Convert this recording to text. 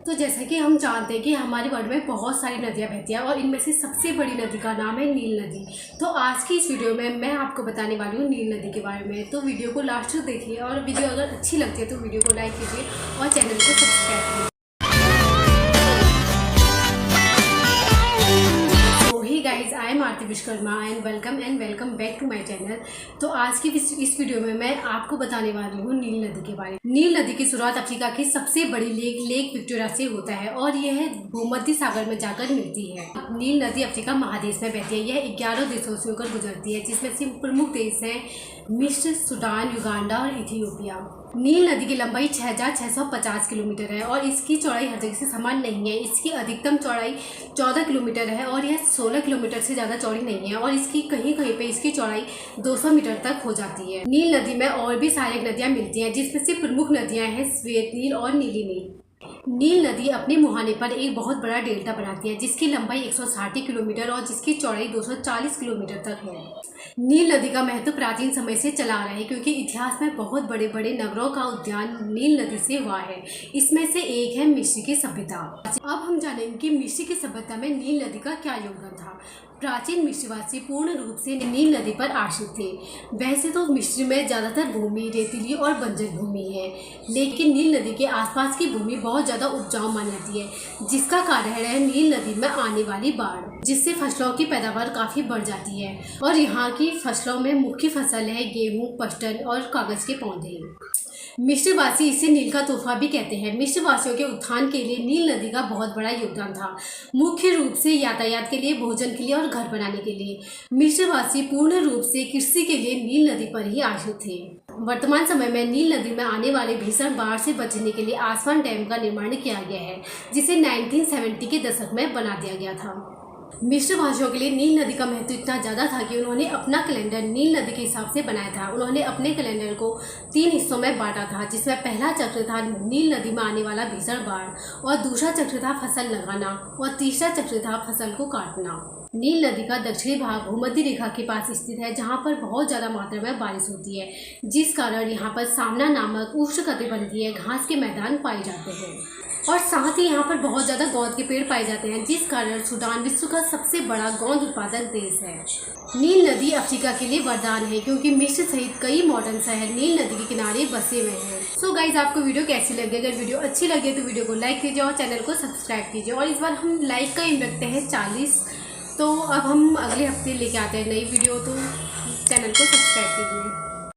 तो जैसा कि हम जानते हैं कि हमारे वर्ल्ड में बहुत सारी नदियाँ बहती हैं और इनमें से सबसे बड़ी नदी का नाम है नील नदी। तो आज की इस वीडियो में मैं आपको बताने वाली हूँ नील नदी के बारे में। तो वीडियो को लास्ट तक देखिए और वीडियो अगर अच्छी लगती है तो वीडियो को लाइक कीजिए और चैनल को सब्सक्राइब कीजिए। Guys, I am Aarti Vishwakarma and welcome back to my channel. तो आज की इस वीडियो में मैं आपको बताने वाली हूँ नील नदी के बारे में। नील नदी की शुरुआत अफ्रीका की सबसे बड़ी लेक विक्टोरिया से होता है और यह भूमध्य सागर में जाकर मिलती है। नील नदी अफ्रीका महादेश में बहती है। यह 11 देशों से होकर गुजरती है, जिसमें से प्रमुख देश हैं मिस्र, सूडान, युगांडा और इथियोपिया। नील नदी की लंबाई 6650 किलोमीटर है और इसकी चौड़ाई हर जगह से समान नहीं है। इसकी अधिकतम चौड़ाई 14 किलोमीटर है और यह 16 किलोमीटर से ज़्यादा चौड़ी नहीं है और इसकी कहीं कहीं पे इसकी चौड़ाई 200 मीटर तक हो जाती है। नील नदी में और भी सहायक नदियाँ मिलती हैं, जिसमें से प्रमुख नदियाँ हैं श्वेत नील और नीली नील। नील नदी अपने मुहाने पर एक बहुत बड़ा डेल्टा बनाती है, जिसकी लंबाई 160 किलोमीटर और जिसकी चौड़ाई 240 किलोमीटर तक है। नील नदी का महत्व प्राचीन समय से चला आ रहा है, क्योंकि इतिहास में बहुत बड़े बड़े नगरों का उद्यान नील नदी से हुआ है। इसमें से एक है मिस्र की सभ्यता। अब हम जानेंगे कि मिस्र की सभ्यता में नील नदी का क्या योगदान था। प्राचीन मिस्रवासी पूर्ण रूप से नील नदी पर आश्रित थे। वैसे तो मिस्र में ज़्यादातर भूमि रेतीली और बंजर भूमि है, लेकिन नील नदी के आसपास की भूमि बहुत ज़्यादा उपजाऊ मानी जाती है, जिसका कारण है नील नदी में आने वाली बाढ़, जिससे फसलों की पैदावार काफ़ी बढ़ जाती है। और यहाँ की फसलों में मुख्य फसल है गेहूँ, पटसन और कागज़ के पौधे। मिस्रवासी इसे नील का तोहफा भी कहते हैं। मिस्रवासियों के उत्थान के लिए नील नदी का बहुत बड़ा योगदान था, मुख्य रूप से यातायात के लिए, भोजन के लिए और घर बनाने के लिए। मिस्रवासी पूर्ण रूप से कृषि के लिए नील नदी पर ही आश्रित थे। वर्तमान समय में नील नदी में आने वाले भीषण बाढ़ से बचने के लिए आसवान डैम का निर्माण किया गया है, जिसे 1970 के दशक में बना दिया गया था। मिस्र भाषियों के लिए नील नदी का महत्व इतना ज़्यादा था कि उन्होंने अपना कैलेंडर नील नदी के हिसाब से बनाया था। उन्होंने अपने कैलेंडर को 3 हिस्सों में बांटा था, जिसमें पहला चक्र था नील नदी में आने वाला भीषण बाढ़ और दूसरा चक्र था फसल लगाना और तीसरा चक्र था फसल को काटना। नील नदी का दक्षिणी भाग भूमध्य रेखा के पास स्थित है, जहाँ पर बहुत ज़्यादा मात्रा में बारिश होती है, जिस कारण यहाँ पर सामना नामक उष्णकटिबंधीय घास के मैदान पाए जाते हैं और साथ ही यहाँ पर बहुत ज़्यादा गोंद के पेड़ पाए जाते हैं, जिस कारण सूडान विश्व का सबसे बड़ा गोंद उत्पादक देश है। नील नदी अफ्रीका के लिए वरदान है, क्योंकि मिस्र सहित कई मॉडर्न शहर नील नदी के किनारे बसे हुए हैं। सो गाइज, आपको वीडियो कैसी लगी? अगर वीडियो अच्छी लगे तो वीडियो को लाइक कीजिए और चैनल को सब्सक्राइब कीजिए। और इस बार हम लाइक का एम रखते हैं 40। तो अब हम अगले हफ्ते लेके आते हैं नई वीडियो, तो चैनल को सब्सक्राइब कीजिए।